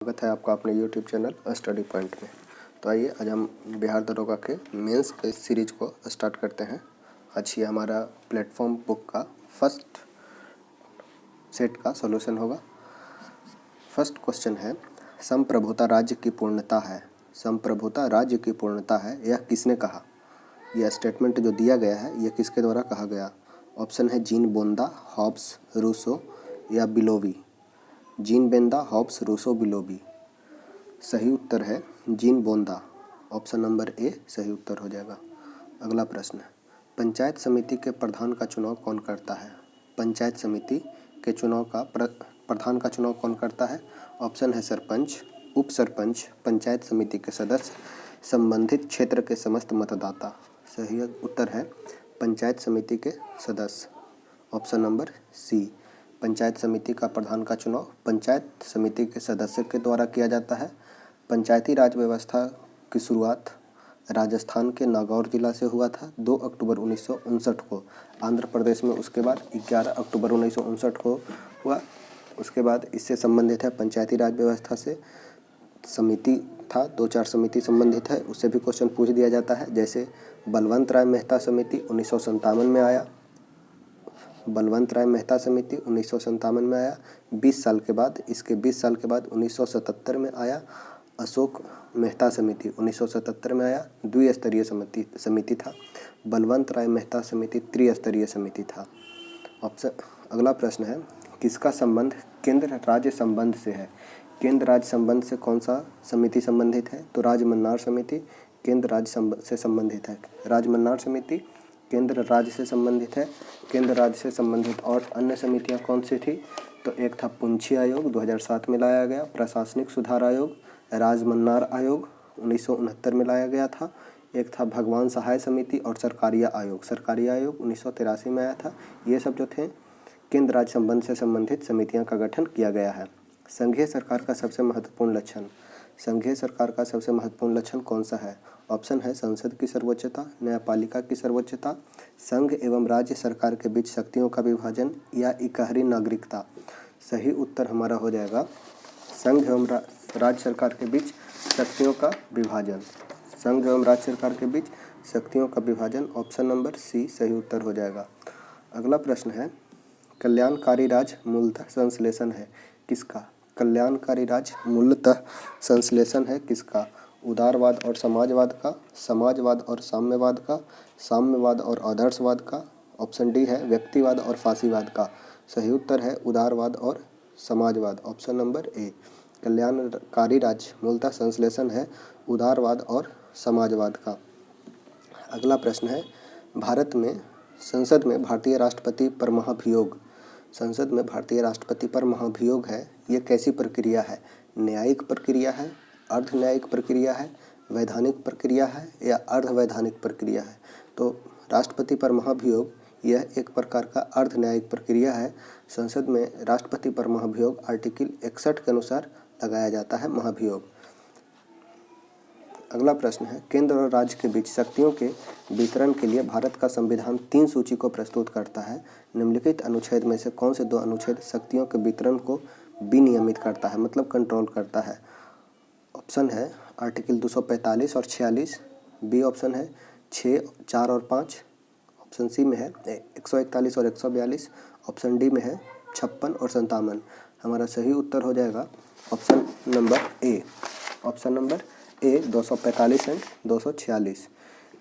स्वागत है आपका अपने YouTube चैनल स्टडी पॉइंट में। तो आइए आज हम बिहार दरोगा के मेंस सीरीज को स्टार्ट करते हैं। आज ये हमारा प्लेटफॉर्म बुक का फर्स्ट सेट का सॉल्यूशन होगा। फर्स्ट क्वेश्चन है, संप्रभुता राज्य की पूर्णता है। संप्रभुता राज्य की पूर्णता है, यह किसने कहा? यह स्टेटमेंट जो दिया गया है यह किसके द्वारा कहा गया? ऑप्शन है जीन बोंदा, हॉब्स, रूसो या बिलोवी। जीन बोंदा, हॉब्स, रूसो, बिलोवी। सही उत्तर है जीन बोंदा। ऑप्शन नंबर ए सही उत्तर हो जाएगा। अगला प्रश्न है, पंचायत समिति के प्रधान का चुनाव कौन करता है? पंचायत समिति के चुनाव का प्रधान का चुनाव कौन करता है? ऑप्शन है सरपंच, उप सरपंच, पंचायत समिति के सदस्य, संबंधित क्षेत्र के समस्त मतदाता। सही उत्तर है पंचायत समिति के सदस्य। ऑप्शन नंबर सी। पंचायत समिति का प्रधान का चुनाव पंचायत समिति के सदस्य के द्वारा किया जाता है। पंचायती राज व्यवस्था की शुरुआत राजस्थान के नागौर जिला से हुआ था 2 अक्टूबर 1959 को। आंध्र प्रदेश में उसके बाद 11 अक्टूबर 1959 को हुआ। उसके बाद इससे संबंधित है पंचायती राज व्यवस्था से समिति था, 2-4 समिति संबंधित है, उससे भी क्वेश्चन पूछ दिया जाता है। जैसे बलवंत राय मेहता समिति 1957 में आया। बलवंत राय मेहता समिति 1957 में आया। 20 साल के बाद 1977 में आया। अशोक मेहता समिति 1977 में आया, द्विस्तरीय समिति था। बलवंत राय मेहता समिति त्रिस्तरीय समिति था। अगला प्रश्न है, किसका संबंध केंद्र राज्य संबंध से है? केंद्र राज्य संबंध से कौन सा समिति संबंधित है? तो राजमन्नार समिति केंद्र राज्य से संबंधित है। राजमन्नार समिति केंद्र राज्य से संबंधित है। केंद्र राज्य से संबंधित और अन्य समितियां कौन सी थी? तो एक था पुंछी आयोग 2007 में लाया गया, प्रशासनिक सुधार आयोग, राजमन्नार आयोग 1969 में लाया गया था। एक था भगवान सहाय समिति और सरकारिया आयोग 1983 में आया था। ये सब जो थे केंद्र राज्य संबंध से संबंधित समितियां का गठन किया गया है। संघीय सरकार का सबसे महत्वपूर्ण लक्षण। संघीय सरकार का सबसे महत्वपूर्ण लक्षण कौन सा है? ऑप्शन है संसद की सर्वोच्चता, न्यायपालिका की सर्वोच्चता, संघ एवं राज्य सरकार के बीच शक्तियों का विभाजन या इकहरी नागरिकता। सही उत्तर हमारा हो जाएगा संघ एवं राज्य सरकार के बीच शक्तियों का विभाजन। संघ एवं राज्य सरकार के बीच शक्तियों का विभाजन। ऑप्शन नंबर सी सही उत्तर हो जाएगा। अगला प्रश्न है, कल्याणकारी राज मूलतः संश्लेषण है किसका? कल्याणकारी राज मूलतः संश्लेषण है किसका? उदारवाद और समाजवाद का, समाजवाद और साम्यवाद का, साम्यवाद और आदर्शवाद का। ऑप्शन डी है व्यक्तिवाद और फासीवाद का। सही उत्तर है उदारवाद और समाजवाद। ऑप्शन नंबर ए। कल्याणकारी राज मूलतः संश्लेषण है उदारवाद और समाजवाद का। अगला प्रश्न है, भारत में संसद में भारतीय राष्ट्रपति पर महाभियोग। संसद में भारतीय राष्ट्रपति पर महाभियोग है, ये कैसी प्रक्रिया है? न्यायिक प्रक्रिया है, अर्ध न्यायिक प्रक्रिया है, वैधानिक प्रक्रिया है या अर्धवैधानिक प्रक्रिया है? तो राष्ट्रपति पर महाभियोग यह एक प्रकार का अर्ध न्यायिक प्रक्रिया है। संसद में राष्ट्रपति पर महाभियोग आर्टिकल 61 के अनुसार लगाया जाता है महाभियोग। अगला प्रश्न है, केंद्र और राज्य के बीच शक्तियों के वितरण के लिए भारत का संविधान 3 सूची को प्रस्तुत करता है। निम्नलिखित अनुच्छेद में से कौन से 2 अनुच्छेद शक्तियों के वितरण को विनियमित करता है, मतलब कंट्रोल करता है? ऑप्शन है आर्टिकल 245 और 46। बी ऑप्शन है 6, 4 और 5। ऑप्शन सी में है 141 और 142। ऑप्शन डी में है 56 और 57। हमारा सही उत्तर हो जाएगा option number A. Option number A 245 and 246।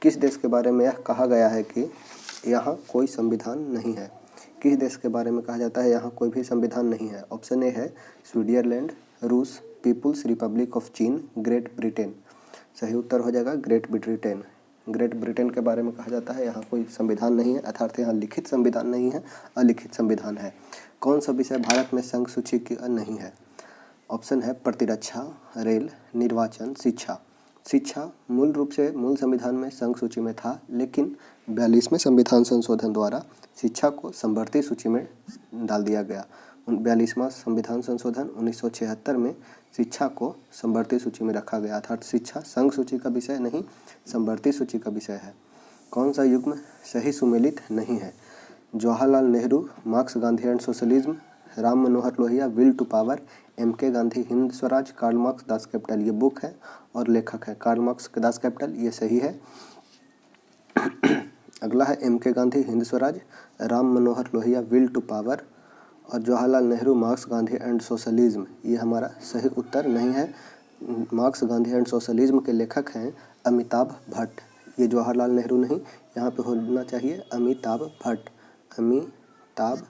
किस देश के बारे में यह कहा गया है कि यहाँ कोई संविधान नहीं है? किस देश के बारे में कहा जाता है यहाँ कोई भी संविधान नहीं है? ऑप्शन ए है स्विट्जरलैंड, रूस, पीपुल्स रिपब्लिक ऑफ चीन, ग्रेट ब्रिटेन। सही उत्तर हो जाएगा ग्रेट ब्रिटेन। ग्रेट ब्रिटेन के बारे में कहा जाता है यहाँ कोई संविधान नहीं है, अर्थात यहाँ लिखित संविधान नहीं है, अलिखित संविधान है। कौन सा विषय भारत में संघ सूची की नहीं है? ऑप्शन है प्रतिरक्षा, रेल, निर्वाचन, शिक्षा। शिक्षा मूल रूप से मूल संविधान में संघ सूची में था, लेकिन 42वें संविधान संशोधन द्वारा शिक्षा को संवर्ती सूची में डाल दिया गया। 42वां संविधान संशोधन 1976 में शिक्षा को संवर्ती सूची में रखा गया, अर्थात शिक्षा संघ सूची का विषय नहीं, संवर्ती सूची का विषय है। कौन सा युग्म सही सुमेलित नहीं है? Jawaharlal Nehru, Marx, Gandhi and socialism, Ram Manohar Lohia, will to power, MK Gandhi Hind Swaraj, Karl Marx Das Kapital, ये बुक है और लेखक है कार्ल मार्क्स दास कैपिटल, ये सही है। अगला है MK Gandhi Hind Swaraj, Ram Manohar Lohia will to power और Jawaharlal Nehru Marx Gandhi and socialism, ये हमारा सही उत्तर नहीं है। मार्क्स गांधी एंड सोशलिज्म के लेखक हैं अमिताभ भट्ट, ये जवाहरलाल नेहरू नहीं, यहाँ पे होना चाहिए अमिताभ भट्ट, अमिताभ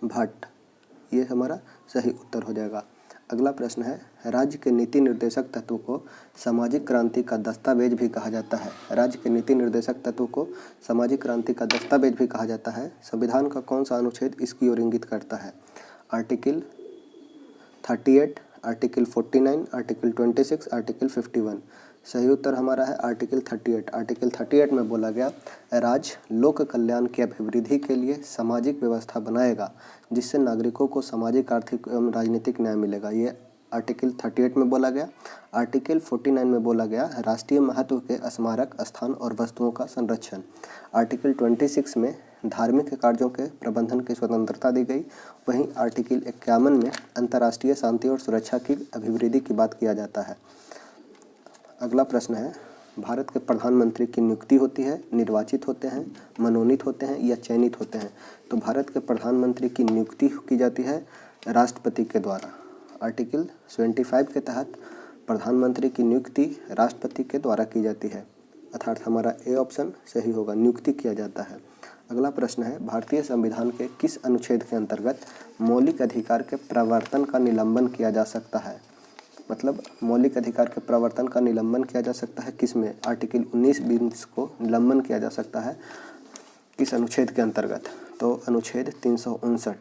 भट्ट, ये हमारा सही उत्तर हो जाएगा। अगला प्रश्न है, राज्य के नीति निर्देशक तत्व को सामाजिक क्रांति का दस्तावेज भी कहा जाता है। राज्य के नीति निर्देशक तत्व को सामाजिक क्रांति का दस्तावेज भी कहा जाता है। संविधान का कौन सा अनुच्छेद इसकी ओर इंगित करता है? Article 38, article 49, article 26, article 51। सही उत्तर हमारा है आर्टिकल 38। आर्टिकल 38 में बोला गया, राज्य लोक कल्याण की अभिवृद्धि के लिए सामाजिक व्यवस्था बनाएगा जिससे नागरिकों को सामाजिक, आर्थिक एवं राजनीतिक न्याय मिलेगा, ये आर्टिकल 38 में बोला गया। आर्टिकल 49 में बोला गया, राष्ट्रीय महत्व के स्मारक स्थान और वस्तुओं का संरक्षण। आर्टिकल 26 में धार्मिक कार्यों के प्रबंधन की स्वतंत्रता दी गई। वहीं आर्टिकल 51 में अंतर्राष्ट्रीय शांति और सुरक्षा की अभिवृद्धि की बात किया जाता है। अगला प्रश्न है, भारत के प्रधानमंत्री की नियुक्ति होती है, निर्वाचित होते हैं, मनोनीत होते हैं या चयनित होते हैं? तो भारत के प्रधानमंत्री की नियुक्ति की जाती है राष्ट्रपति के द्वारा। आर्टिकल 75 के तहत प्रधानमंत्री की नियुक्ति राष्ट्रपति के द्वारा की जाती है, अर्थात हमारा ए ऑप्शन सही होगा, नियुक्ति किया जाता है। अगला प्रश्न है, भारतीय संविधान के किस अनुच्छेद के अंतर्गत मौलिक अधिकार के प्रवर्तन का निलंबन किया जा सकता है? मतलब मौलिक अधिकार के प्रवर्तन का निलंबन किया जा सकता है किस में? आर्टिकल 19-20 को निलंबन किया जा सकता है किस अनुच्छेद के अंतर्गत? तो अनुच्छेद 359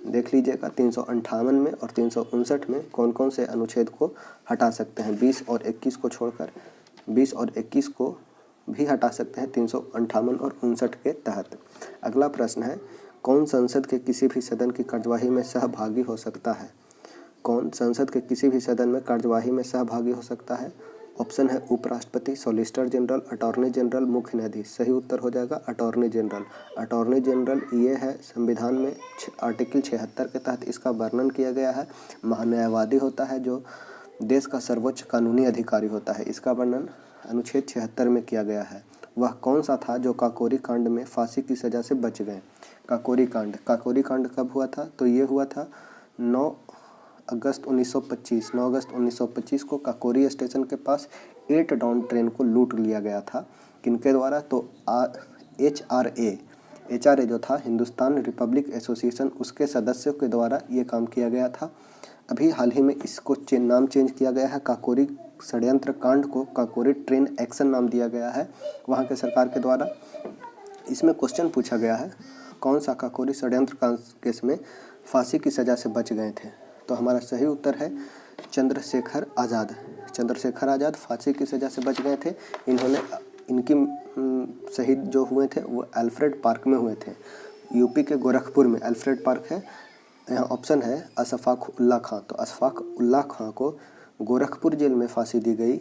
देख लीजिएगा। 358 में और 359 में कौन कौन से अनुच्छेद को हटा सकते हैं? 20 और 21 को छोड़कर 20 और 21 को भी हटा सकते हैं 358 और 59 के तहत। अगला प्रश्न है, कौन संसद के किसी भी सदन की कार्यवाही में सहभागी हो सकता है? कौन संसद के किसी भी सदन में कार्यवाही में सहभागी हो सकता है? ऑप्शन है उपराष्ट्रपति, सॉलिसिटर जनरल, अटॉर्नी जनरल, मुख्य न्यायाधीश। सही उत्तर हो जाएगा अटॉर्नी जनरल। अटॉर्नी जनरल ये है संविधान में आर्टिकल 76 के तहत इसका वर्णन किया गया है। महान्यायवादी होता है जो देश का सर्वोच्च कानूनी अधिकारी होता है, इसका वर्णन अनुच्छेद 76 में किया गया है। वह कौन सा था जो काकोरी कांड में फांसी की सजा से बच गए? काकोरी कांड कब हुआ था? तो ये हुआ था 9 अगस्त 1925 को काकोरी स्टेशन के पास 8 डाउन ट्रेन को लूट लिया गया था। किनके द्वारा? तो HRA जो था हिंदुस्तान रिपब्लिक एसोसिएशन, उसके सदस्यों के द्वारा ये काम किया गया था। अभी हाल ही में इसको नाम चेंज किया गया है, काकोरी षड्यंत्र कांड को काकोरी ट्रेन एक्शन नाम दिया गया है वहाँ के सरकार के द्वारा। इसमें क्वेश्चन पूछा गया है, कौन सा काकोरी षड्यंत्र कांड केस में फांसी की सज़ा से बच गए थे? तो हमारा सही उत्तर है चंद्रशेखर आज़ाद। चंद्रशेखर आज़ाद फांसी की सज़ा से बच गए थे। इनकी शहीद जो हुए थे वो अल्फ्रेड पार्क में हुए थे, यूपी के गोरखपुर में अल्फ्रेड पार्क है। यहाँ ऑप्शन है अशफाक उल्ला खां। तो अशफाक उल्ला खां को गोरखपुर जेल में फांसी दी गई,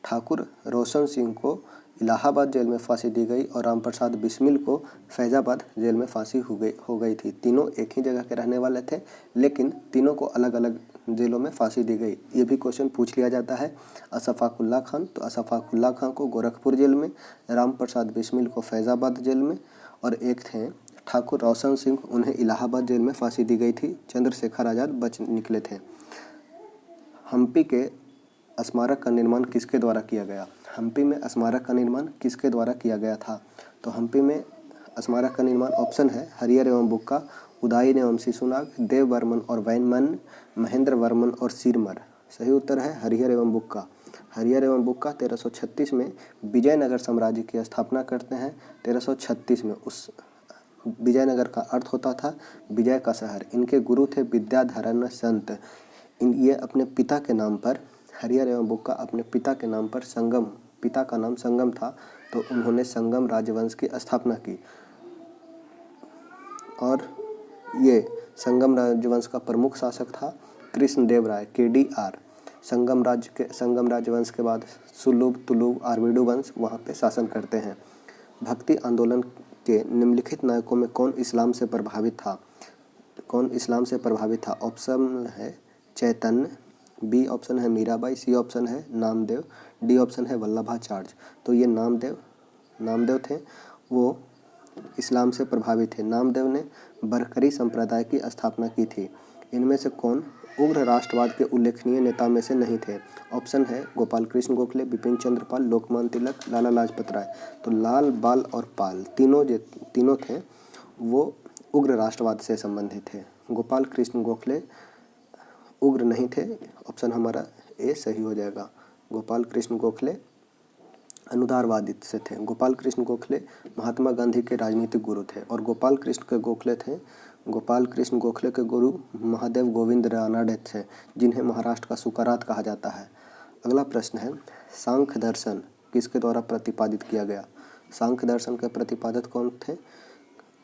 ठाकुर रोशन सिंह को इलाहाबाद जेल में फांसी दी गई और रामप्रसाद बिस्मिल को फैज़ाबाद जेल में फांसी हो गई थी। तीनों एक ही जगह के रहने वाले थे, लेकिन तीनों को अलग अलग जेलों में फांसी दी गई। ये भी क्वेश्चन पूछ लिया जाता है। अशफाक उल्ला खान, तो अशफाक उल्ला खान को गोरखपुर जेल में, रामप्रसाद बिस्मिल को फैज़ाबाद जेल में, और एक थे ठाकुर रोशन सिंह, उन्हें इलाहाबाद जेल में फांसी दी गई थी। चंद्रशेखर आज़ाद बच निकले थे। हम्पी के स्मारक का निर्माण किसके द्वारा किया गया? हम्पी में स्मारक का निर्माण किसके द्वारा किया गया था? तो हम्पी में स्मारक का निर्माण ऑप्शन है हरिहर एवं बुक्का, उदायन एवं शिशुनाग, देव वर्मन और वैनमन, महेंद्र वर्मन और सिरमर। सही उत्तर है हरिहर एवं बुक्का। हरिहर एवं बुक्का 1336 में विजयनगर साम्राज्य की स्थापना करते हैं। 1336 में उस विजयनगर का अर्थ होता था विजय का शहर। इनके गुरु थे विद्याधरण संत। ये अपने पिता के नाम पर, हरिहर एवं बुक्का अपने पिता के नाम पर संगम, पिता का नाम संगम था, तो उन्होंने संगम राजवंश की स्थापना की। और ये संगम राजवंश का प्रमुख शासक था कृष्णदेव राय, KDR। संगम राजवंश के बाद सुलुभ, तुलुभ, आर्विडु वंश वहाँ पे शासन करते हैं। भक्ति आंदोलन के निम्नलिखित नायकों में कौन इस्लाम से प्रभावित था? कौन इस्लाम से प्रभावित था? ऑप्शन है चैतन्य, बी ऑप्शन है मीराबाई, सी ऑप्शन है नामदेव, डी ऑप्शन है वल्लभाचार्य। तो ये नामदेव थे, वो इस्लाम से प्रभावित थे। नामदेव ने बरकरी संप्रदाय की स्थापना की थी। इनमें से कौन उग्र राष्ट्रवाद के उल्लेखनीय नेता में से नहीं थे? ऑप्शन है गोपाल कृष्ण गोखले, बिपिन चंद्र पाल, लोकमान्य तिलक, लाला लाजपत राय। तो लाल, बाल और पाल तीनों थे वो उग्र राष्ट्रवाद से संबंधित थे। गोपाल कृष्ण गोखले उग्र नहीं थे। ऑप्शन हमारा ए सही हो जाएगा। गोपाल कृष्ण गोखले अनुदारवादी से थे। गोपाल कृष्ण गोखले महात्मा गांधी के राजनीतिक गुरु थे और गोपाल कृष्ण गोखले के गुरु महादेव गोविंद रानडे थे, जिन्हें महाराष्ट्र का सुकरात कहा जाता है। अगला प्रश्न है, सांख्य दर्शन किसके द्वारा प्रतिपादित किया गया? सांख्य दर्शन के प्रतिपादक कौन थे?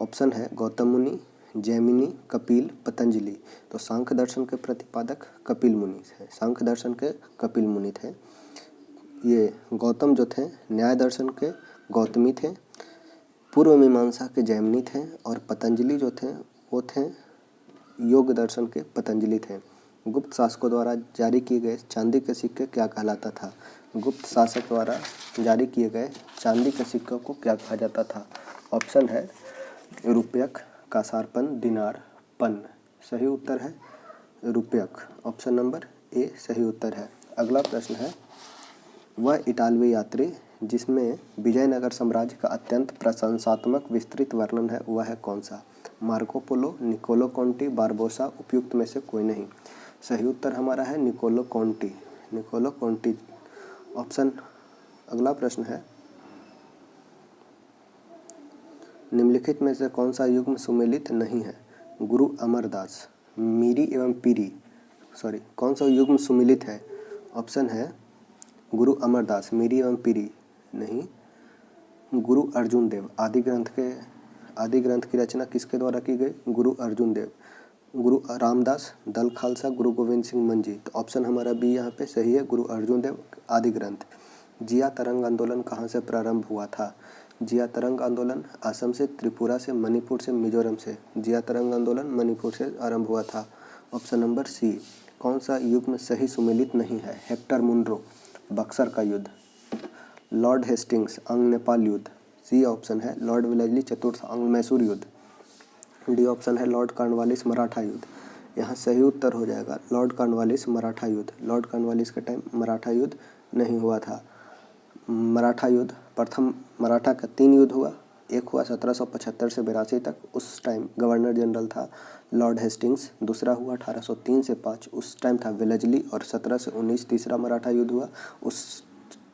ऑप्शन है गौतम मुनि, जैमिनी, कपिल, पतंजलि। तो सांख्य दर्शन के प्रतिपादक कपिल मुनि थे। सांख्य दर्शन के कपिल मुनि थे। ये गौतम जो थे न्याय दर्शन के गौतमी थे, पूर्व मीमांसा के जैमिनी थे और पतंजलि जो थे वो थे योग दर्शन के पतंजलि थे। गुप्त शासकों द्वारा जारी किए गए चांदी के सिक्के क्या कहलाता था? गुप्त शासक द्वारा जारी किए गए चांदी के सिक्कों को क्या कहा जाता था? ऑप्शन है रुपयक, कासारपन, दिनार, पन। सही उत्तर है रुपयक। ऑप्शन नंबर ए सही उत्तर है। अगला प्रश्न है, वह इटालवी यात्री जिसमें विजयनगर साम्राज्य का अत्यंत प्रशंसात्मक विस्तृत वर्णन है वह है कौन सा? मार्को पोलो, निकोलो कॉन्टी, बारबोसा, उपयुक्त में से कोई नहीं। सही उत्तर हमारा है निकोलो कॉन्टी। ऑप्शन अगला प्रश्न है, निम्नलिखित में से कौन सा युग्म सुमेलित नहीं है? गुरु अमरदास, मीरी एवं पीरी। कौन सा युग्म सुमेलित है? ऑप्शन है गुरु अमरदास, मीरी एवं पीरी नहीं। गुरु अर्जुन देव। आदि ग्रंथ की रचना किसके द्वारा की गई? गुरु अर्जुन देव। गुरु रामदास, दल खालसा, गुरु गोविंद सिंह मंजी। तो ऑप्शन हमारा बी यहाँ पे सही है, गुरु अर्जुन देव, आदि ग्रंथ। जिया तरंग आंदोलन कहाँ से प्रारंभ हुआ था? जिया तरंग आंदोलन असम से, त्रिपुरा से, मणिपुर से, मिजोरम से। जिया तरंग आंदोलन मणिपुर से आरंभ हुआ था। Option number C. कौन सा युग्म सही सुमेलित नहीं है? हेक्टर मुनरो, बक्सर का युद्ध। लॉर्ड हेस्टिंग्स, अंग नेपाल युद्ध। सी ऑप्शन है लॉर्ड वेलेस्ली चतुर्थ अंग मैसूर युद्ध। डी ऑप्शन है लॉर्ड कॉर्नवालिस मराठा युद्ध। यहाँ सही उत्तर हो जाएगा लॉर्ड कॉर्नवालिस मराठा युद्ध। लॉर्ड कॉर्नवालिस के टाइम मराठा युद्ध नहीं हुआ था। मराठा युद्ध प्रथम मराठा का 3 युद्ध हुआ। एक हुआ 1775 से 82 तक, उस टाइम गवर्नर जनरल था लॉर्ड हेस्टिंग्स। दूसरा हुआ 1803 से 5, उस टाइम था वेलेस्ली। और 17 से 19 तीसरा मराठा युद्ध हुआ, उस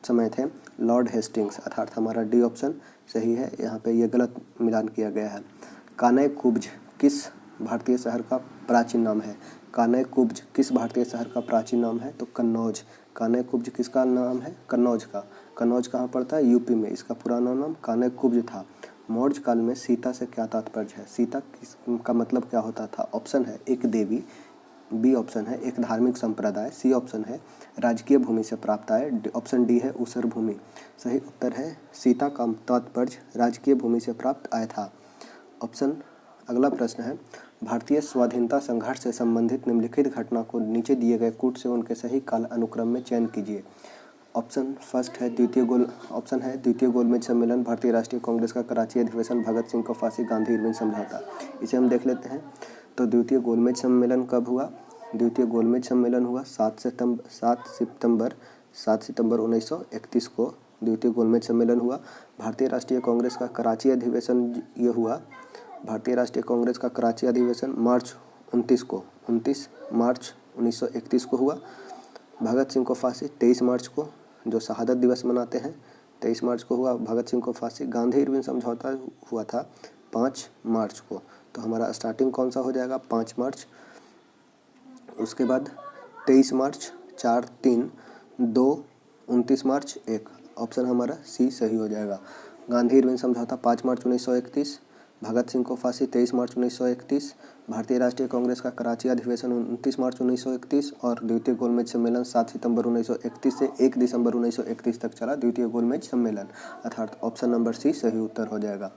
समय थे लॉर्ड हेस्टिंग्स। अर्थात हमारा डी ऑप्शन सही है। यहाँ पे ये गलत मिलान किया गया है। कानय कुब्ज किस भारतीय शहर का प्राचीन नाम है? कानय कुब्ज किस भारतीय शहर का प्राचीन नाम है? तो कन्नौज। कानय कुब्ज किसका नाम है? कन्नौज का। कन्नौज कहाँ पड़ता है? यूपी में। इसका पुराना नाम कानय कुब्ज था। मौर्य काल में सीता से क्या तात्पर्य है? सीता का मतलब क्या होता था? ऑप्शन है एक देवी, बी ऑप्शन है एक धार्मिक संप्रदाय, सी ऑप्शन है राजकीय भूमि से प्राप्त आय, ऑप्शन डी है ऊसर भूमि। सही उत्तर है सीता का तात्पर्य राजकीय भूमि से प्राप्त आय था। ऑप्शन अगला प्रश्न है, भारतीय स्वाधीनता संघर्ष से संबंधित निम्नलिखित घटना को नीचे दिए गए कूट से उनके सही काल अनुक्रम में चयन कीजिए। ऑप्शन है द्वितीय गोलमेज सम्मेलन, भारतीय राष्ट्रीय कांग्रेस का कराची अधिवेशन, भगत सिंह को फांसी, गांधी इरविन समझौता। इसे हम देख लेते हैं। तो द्वितीय गोलमेज सम्मेलन कब हुआ? द्वितीय गोलमेज सम्मेलन हुआ 7 सितंबर 1931 को द्वितीय गोलमेज सम्मेलन हुआ। भारतीय राष्ट्रीय कांग्रेस का कराची अधिवेशन ये हुआ। भारतीय राष्ट्रीय कांग्रेस का कराची अधिवेशन 29 मार्च 1931 को हुआ। भगत सिंह को फांसी 23 मार्च को, जो शहादत दिवस मनाते हैं, 23 मार्च को हुआ भगत सिंह को फांसी। गांधी इरविन समझौता हुआ था 5 मार्च को। तो हमारा स्टार्टिंग कौन सा हो जाएगा? 5 मार्च। उसके बाद 23 मार्च, 4, 3, 2, 29 मार्च, 1। ऑप्शन हमारा सी सही हो जाएगा। गांधी इरविन समझौता 5 मार्च 1931, भगत सिंह को फांसी 23 मार्च 1931, भारतीय राष्ट्रीय कांग्रेस का कराची अधिवेशन 29 मार्च 1931 और द्वितीय गोलमेज सम्मेलन 7 सितंबर 1931 से 1 दिसंबर 1931 तक चला द्वितीय गोलमेज सम्मेलन। अर्थात ऑप्शन नंबर सी सही उत्तर हो जाएगा।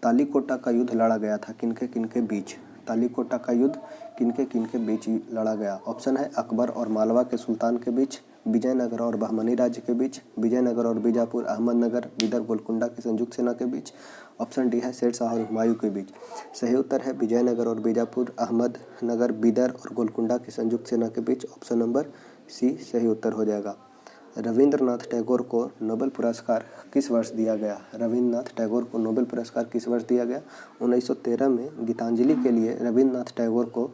तालीकोटा का युद्ध लड़ा गया था किनके किनके बीच? तालीकोटा का युद्ध किनके किनके बीच लड़ा गया? ऑप्शन है अकबर और मालवा के सुल्तान के बीच, विजयनगर और बहमनी राज्य के बीच, विजयनगर और बीजापुर, अहमदनगर, बीदर, गोलकुंडा की संयुक्त सेना के बीच। ऑप्शन डी है शेर शाह और हुमायूं के बीच। सही उत्तर है विजयनगर और बीजापुर, अहमदनगर, बीदर और गोलकुंडा की संयुक्त सेना के बीच। ऑप्शन नंबर सी सही उत्तर हो जाएगा। रविंद्रनाथ टैगोर को नोबेल पुरस्कार किस वर्ष दिया गया? रविंद्रनाथ टैगोर को नोबेल पुरस्कार किस वर्ष दिया गया? 1913 में गीतांजलि के लिए रविंद्रनाथ टैगोर को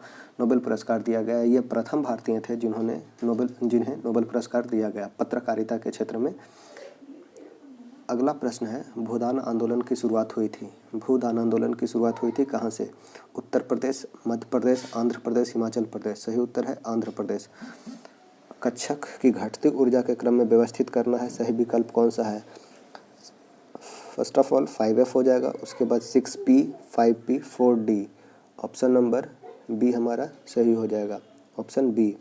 नोबेल पुरस्कार दिया गया। ये प्रथम भारतीय थे जिन्हें नोबेल पुरस्कार दिया गया पत्रकारिता के क्षेत्र में। अगला प्रश्न है, भूदान आंदोलन की शुरुआत हुई थी। भूदान आंदोलन की शुरुआत हुई थी कहाँ से? उत्तर प्रदेश, मध्य प्रदेश, आंध्र प्रदेश, हिमाचल प्रदेश। सही उत्तर है आंध्र प्रदेश। कक्षक की घटती ऊर्जा के क्रम में व्यवस्थित करना है, सही विकल्प कौन सा है? फर्स्ट ऑफ ऑल 5F हो जाएगा, उसके बाद 6P, 5P, 4D। Option number B हमारा सही हो जाएगा। Option B.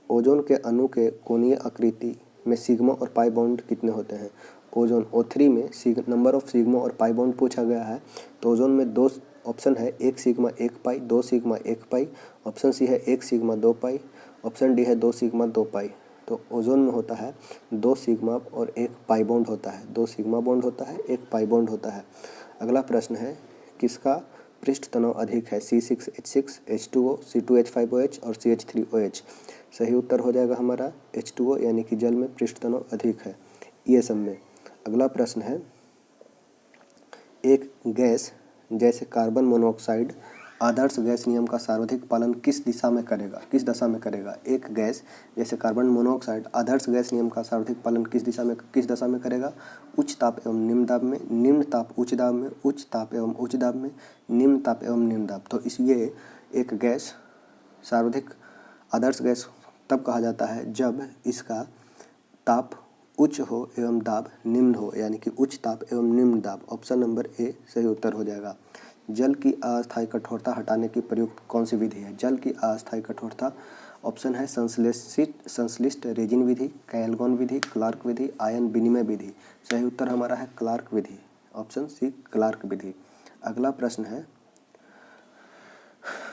ओजोन के अणु के कोणीय आकृति में सिग्मा और पाई बॉन्ड कितने होते हैं? ओजोन O3 में नंबर ऑफ सिग्मा और पाई बॉन्ड पूछा गया है, तो ओजोन में दो ऑप्शन है, 1 सिग्मा 1 पाई, 2 सिग्मा 1 पाई। ऑप्शन सी है 1 सिग्मा 2 पाई। ऑप्शन डी है 2 सिग्मा 2 पाई। तो ओजोन में होता है 2 सिग्मा और 1 पाई बॉन्ड होता है। 2 सिग्मा बॉन्ड होता है, 1 पाई बॉन्ड होता है। अगला प्रश्न है, किसका पृष्ठ तनाव अधिक है? C6H6, H2O, C2H5OH और CH3OH। सही उत्तर हो जाएगा हमारा H2O, यानी कि जल में पृष्ठ तनाव अधिक है ये सब में। अगला प्रश्न है, एक गैस जैसे कार्बन मोनोऑक्साइड आदर्श गैस नियम का सर्वाधिक पालन किस दिशा में करेगा? किस दशा में करेगा? एक गैस जैसे कार्बन मोनोऑक्साइड आदर्श गैस नियम का सर्वाधिक पालन किस दशा में करेगा? उच्च ताप एवं निम्न दाब में, निम्न ताप उच्च दाब में, उच्च ताप एवं उच्च दाब में, निम्न ताप एवं निम्न दाब। तो ये एक गैस सर्वाधिक आदर्श गैस तब कहा जाता है जब इसका ताप उच्च हो एवं दाब निम्न हो, यानी कि उच्च ताप एवं निम्न दाब। ऑप्शन नंबर ए सही उत्तर हो जाएगा। जल की अस्थायी कठोरता हटाने की प्रयुक्त कौन सी विधि है? जल की अस्थायी कठोरता। ऑप्शन है संश्लिष्ट रेजिन विधि, कैलगॉन विधि, क्लार्क विधि, आयन विनिमय विधि। सही उत्तर हमारा है क्लार्क विधि। ऑप्शन सी क्लार्क विधि। अगला प्रश्न है,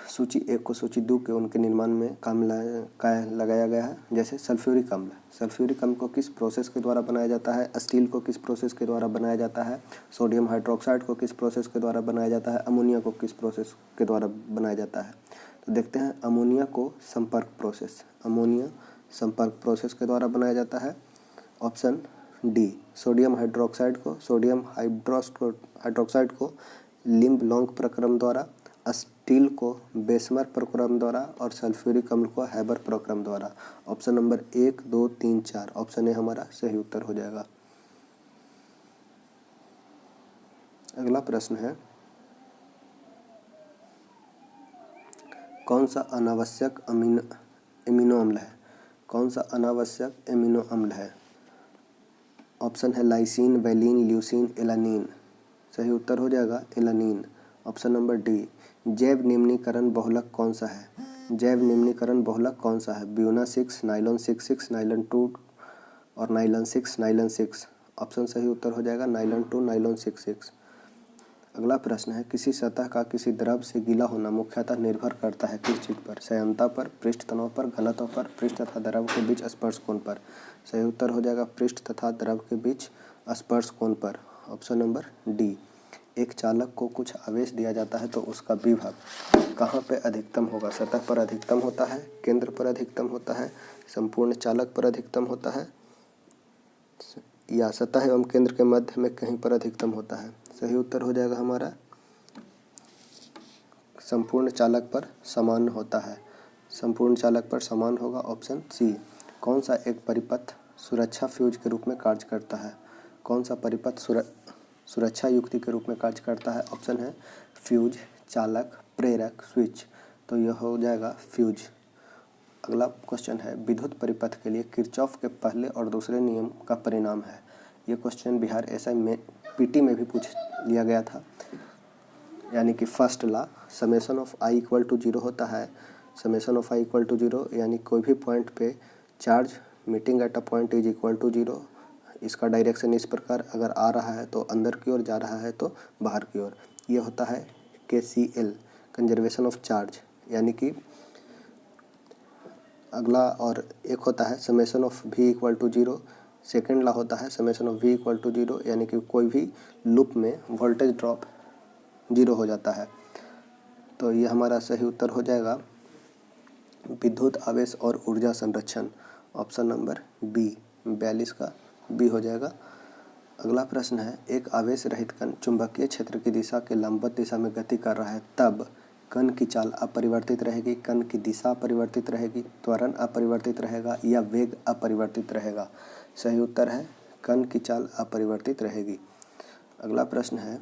सूची 1 को सूची 2 के उनके निर्माण में काम लगाया गया है। जैसे सल्फ्यूरिक अम्ल, सल्फ्यूरिक अम्ल को किस प्रोसेस के द्वारा बनाया जाता है? स्टील को किस प्रोसेस के द्वारा बनाया जाता है? सोडियम हाइड्रोक्साइड को किस प्रोसेस के द्वारा बनाया जाता है? अमोनिया को किस प्रोसेस के द्वारा बनाया जाता है? तो देखते हैं, अमोनिया को संपर्क प्रोसेस, अमोनिया संपर्क प्रोसेस के द्वारा बनाया जाता है। Option D. सोडियम हाइड्रोक्साइड को लिम्ब लॉन्ग प्रक्रम द्वारा, स्टील को बेसमर प्रक्रम द्वारा और सल्फ्यूरिक अम्ल को हैबर प्रक्रम द्वारा। Option number 1, 2, 3, 4। ऑप्शन ए हमारा सही उत्तर हो जाएगा। अगला प्रश्न है, कौन सा अनावश्यक एमिनो अम्ल है? कौन सा अनावश्यक एमिनो अम्ल है? ऑप्शन है लाइसिन, वैलिन, ल्यूसीन, एलानिन। सही उत्तर हो जाएगा एलानिन। Option number D. जैव निम्नीकरण बहुलक कौन सा है? जैव निम्नीकरण बहुलक कौन सा है? ब्यूना 6, नाइलॉन 6, नाइलॉन 2 और नाइलॉन 6। ऑप्शन सही उत्तर हो जाएगा नाइलॉन 2, नाइलॉन 6। अगला प्रश्न है, किसी सतह का किसी द्रव से गीला होना मुख्यतः निर्भर करता है किस चीज़ पर? श्यानता पर, पृष्ठ तनाव पर, घनत्व पर, पृष्ठ तथा द्रव के बीच स्पर्श कोण पर। सही उत्तर हो जाएगा पृष्ठ तथा द्रव के बीच स्पर्श कोण पर। Option number D. एक चालक को कुछ आवेश दिया जाता है तो उसका विभव कहाँ पे अधिकतम होगा? सतह पर अधिकतम होता है, केंद्र पर अधिकतम होता है, संपूर्ण चालक पर अधिकतम होता है, या सतह एवं केंद्र के मध्य में कहीं पर अधिकतम होता है? सही उत्तर हो जाएगा हमारा संपूर्ण चालक पर समान होता है। संपूर्ण चालक पर समान होगा। Option C. कौन सा एक परिपथ सुरक्षा फ्यूज के रूप में कार्य करता है? कौन सा परिपथ सुरक्षा युक्ति के रूप में कार्य करता है? ऑप्शन है फ्यूज, चालक, प्रेरक, स्विच। तो यह हो जाएगा फ्यूज। अगला क्वेश्चन है, विद्युत परिपथ के लिए किरचॉफ के पहले और दूसरे नियम का परिणाम है। ये क्वेश्चन बिहार एसआई में पीटी में भी पूछ लिया गया था। यानी कि first law summation of I equal to 0 होता है। Summation of I equal to 0, यानी कोई भी पॉइंट पे charge meeting at a point is equal to 0। इसका डायरेक्शन इस प्रकार, अगर आ रहा है तो अंदर की ओर, जा रहा है तो बाहर की ओर। ये होता है KCL कंजर्वेशन ऑफ चार्ज, यानी कि अगला और एक होता है summation of v equal to 0। Second law होता है summation of v equal to 0, यानी कि कोई भी लूप में वोल्टेज ड्रॉप 0 हो जाता है। तो ये हमारा सही उत्तर हो जाएगा विद्युत आवेश और ऊर्जा संरक्षण, ऑप्शन नंबर बी, 42 का बी हो जाएगा। अगला प्रश्न है, एक आवेश रहित कण चुंबकीय क्षेत्र की दिशा के लंबवत दिशा में गति कर रहा है, तब कण की चाल अपरिवर्तित रहेगी, कण की दिशा अपरिवर्तित रहेगी, त्वरण अपरिवर्तित रहेगा या वेग अपरिवर्तित रहेगा। सही उत्तर है कण की चाल अपरिवर्तित रहेगी। अगला प्रश्न है,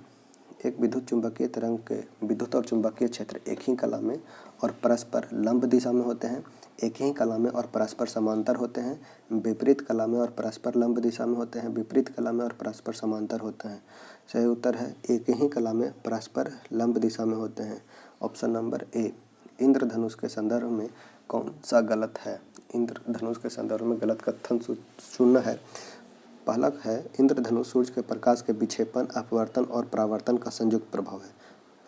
एक विद्युत चुंबकीय तरंग के विद्युत और चुंबकीय क्षेत्र एक ही कला में और परस्पर लंब दिशा में होते हैं, एक ही कला में और परस्पर समांतर होते हैं, विपरीत कला में और परस्पर लंब दिशा में होते हैं, विपरीत कला में और परस्पर समांतर होते हैं। सही उत्तर है एक ही कला में परस्पर लंब दिशा में होते हैं, ऑप्शन नंबर ए। इंद्रधनुष के संदर्भ में कौन सा गलत है? इंद्रधनुष के संदर्भ में गलत कथन शून्य है। पहला है, इंद्रधनुष सूर्य के प्रकाश के विक्षेपण, अपवर्तन और परावर्तन का संयुक्त प्रभाव है।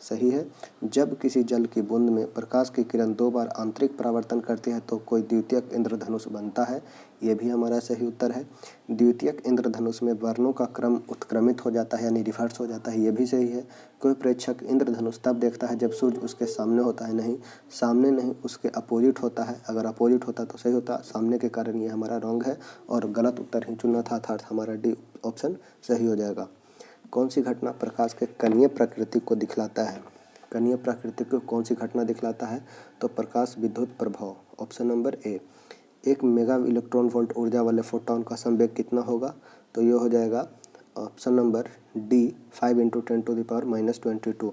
सही है। जब किसी जल की बूंद में प्रकाश की किरण 2 बार आंतरिक परावर्तन करती है तो कोई द्वितीयक इंद्रधनुष बनता है। ये भी हमारा सही उत्तर है। द्वितीयक इंद्रधनुष में वर्णों का क्रम उत्क्रमित हो जाता है, यानी रिवर्स हो जाता है। ये भी सही है। कोई प्रेक्षक इंद्रधनुष तब देखता है जब सूर्य उसके सामने होता है, नहीं सामने नहीं, उसके अपोजिट होता है। अगर अपोजिट होता तो सही होता, सामने के कारण ये हमारा रॉन्ग है और गलत उत्तर ही चुनना था, अर्थात हमारा डी ऑप्शन सही हो जाएगा। कौन सी घटना प्रकाश के कणीय प्रकृति को दिखलाता है? कणीय प्रकृति को कौन सी घटना दिखलाता है? तो प्रकाश विद्युत प्रभाव, ऑप्शन नंबर ए। एक मेगा इलेक्ट्रॉन वोल्ट ऊर्जा वाले फोटॉन का संवेग कितना होगा? तो ये हो जाएगा ऑप्शन नंबर डी, 5 × 10⁻22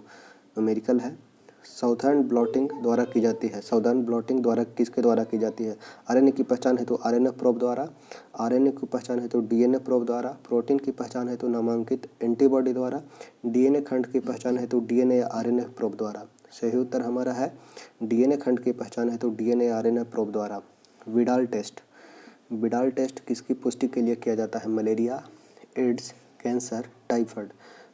न्यूमेरिकल है। साउदर्न ब्लॉटिंग द्वारा की जाती है। साउदर्न ब्लॉटिंग द्वारा किसके द्वारा की जाती है? आरएनए की पहचान हेतु आरएनए प्रोब द्वारा, आरएनए की पहचान हेतु डीएनए प्रोब द्वारा, प्रोटीन की पहचान हेतु नामांकित एंटीबॉडी द्वारा, डीएनए खंड की पहचान हेतु डीएनए या आरएनए प्रोब द्वारा। सही उत्तर हमारा है डीएनए खंड की पहचान हेतु डीएनए या आरएनए प्रोब द्वारा। विडाल टेस्ट, विडाल टेस्ट किसकी पुष्टि के लिए किया जाता है? Malaria, AIDS, cancer, typhoid.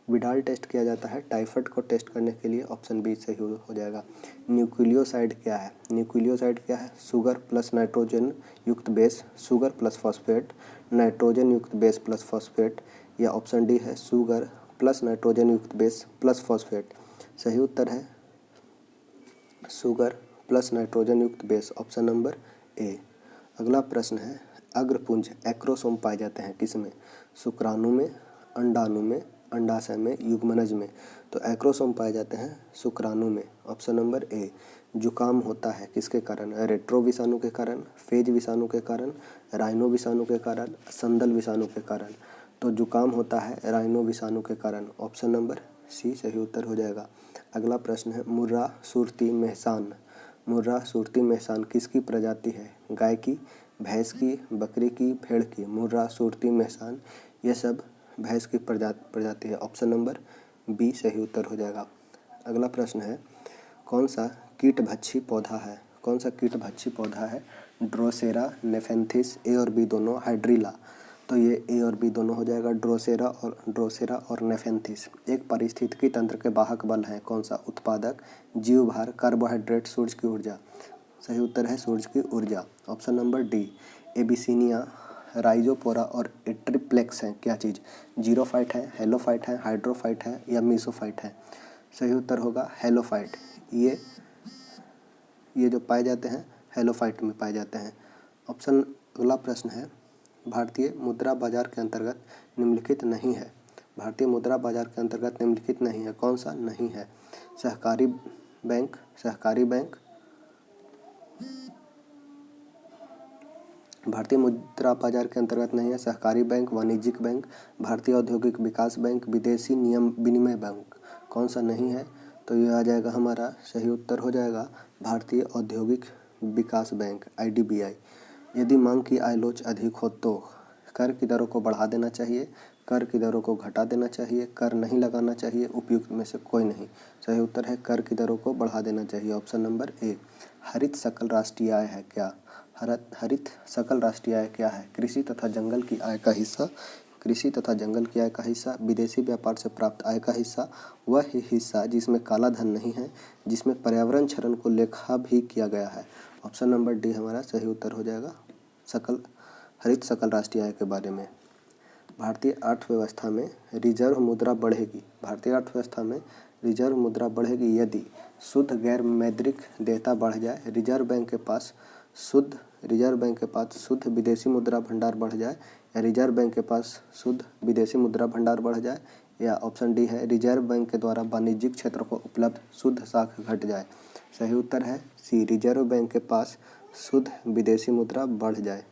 Widal test किया जाता है टाइफाइड को टेस्ट करने के लिए, ऑप्शन बी सही हो जाएगा। न्यूक्लियोसाइड क्या है? न्यूक्लियोसाइड क्या है? शुगर प्लस नाइट्रोजन युक्त base, sugar plus phosphate, nitrogen युक्त बेस प्लस फॉस्फेट, या ऑप्शन डी है शुगर प्लस नाइट्रोजन युक्त बेस प्लस फॉस्फेट। सही उत्तर है शुगर प्लस नाइट्रोजन युक्त बेस, ऑप्शन नंबर ए। अगला प्रश्न है, अग्रपुंज एक्रोसोम पाए जाते हैं किसमें? शुक्राणु में, अंडाणु में, अंडाशय में, युग्मनज में। तो एक्रोसोम पाए जाते हैं शुक्राणु में, ऑप्शन नंबर ए। जुकाम होता है किसके कारण? रेट्रो विषाणु के कारण, फेज विषाणु के कारण, राइनो विषाणु के कारण, संदल विषाणु के कारण। तो जुकाम होता है राइनो विषाणु के कारण, ऑप्शन नंबर सी सही उत्तर हो जाएगा। अगला प्रश्न है, मुर्रा सुरती मेहसान। मुर्रा सुरती मेहसान किसकी प्रजाति है? गाय की, भैंस की, बकरी की, भेड़ की। मुर्रा सुरती मेहसान ये सब भैंस की प्रजाति है, ऑप्शन नंबर बी सही उत्तर हो जाएगा। अगला प्रश्न है, कौन सा कीटभक्षी पौधा है? कौन सा कीटभक्षी पौधा है? ड्रोसेरा, नेफेंथिस, ए और बी दोनों, हाइड्रिला। तो ये ए और बी दोनों हो जाएगा, ड्रोसेरा और नेफेंथिस। एक पारिस्थितिकी तंत्र के वाहक बल हैं, कौन सा? उत्पादक, जीवभार, कार्बोहाइड्रेट, सूरज की ऊर्जा। सही उत्तर है सूरज की ऊर्जा, ऑप्शन नंबर डी। एबिसिनिया, राइजोपोरा और एट्रिप्लेक्स हैं क्या चीज़? जीरोफाइट है, हेलोफाइट है, हाइड्रोफाइट है या मीसोफाइट है? सही उत्तर होगा हेलोफाइट। ये जो पाए जाते हैं हेलोफाइट में पाए जाते हैं। ऑप्शन अगला प्रश्न है, भारतीय मुद्रा बाजार के अंतर्गत निम्नलिखित नहीं है। भारतीय मुद्रा बाजार के अंतर्गत निम्नलिखित नहीं है, कौन सा नहीं है? सहकारी बैंक, सहकारी बैंक, भारतीय मुद्रा बाजार के अंतर्गत नहीं है सहकारी बैंक, वाणिज्यिक बैंक, भारतीय औद्योगिक विकास बैंक, विदेशी नियम विनिमय बैंक। कौन सा नहीं है? तो ये आ जाएगा हमारा सही उत्तर हो जाएगा भारतीय औद्योगिक विकास बैंक, IDBI। यदि मांग की आय लोच अधिक हो तो कर की दरों को बढ़ा देना चाहिए, कर की दरों को घटा देना चाहिए, कर नहीं लगाना चाहिए, उपयुक्त में से कोई नहीं। सही उत्तर है कर की दरों को बढ़ा देना चाहिए, ऑप्शन नंबर ए। हरित सकल राष्ट्रीय आय है क्या? हरित सकल राष्ट्रीय आय क्या है? कृषि तथा जंगल की आय का हिस्सा कृषि तथा जंगल की आय का हिस्सा, विदेशी व्यापार से प्राप्त आय का हिस्सा, वह हिस्सा जिसमें काला धन नहीं है, जिसमें पर्यावरण क्षरण को लेखा भी किया गया है। ऑप्शन नंबर डी हमारा सही उत्तर हो जाएगा। हरित सकल राष्ट्रीय आय के बारे में। भारतीय अर्थव्यवस्था में रिजर्व मुद्रा बढ़ेगी। भारतीय अर्थव्यवस्था में रिजर्व मुद्रा बढ़ेगी यदि शुद्ध गैर मौद्रिक देयता बढ़ जाए, रिजर्व बैंक के पास शुद्ध विदेशी मुद्रा भंडार बढ़ जाए, या रिजर्व बैंक के पास शुद्ध विदेशी मुद्रा भंडार बढ़ जाए, या ऑप्शन डी है रिजर्व बैंक के द्वारा वाणिज्यिक क्षेत्र को उपलब्ध शुद्ध साख घट जाए। सही उत्तर है सी, रिजर्व बैंक के पास शुद्ध विदेशी मुद्रा बढ़ जाए।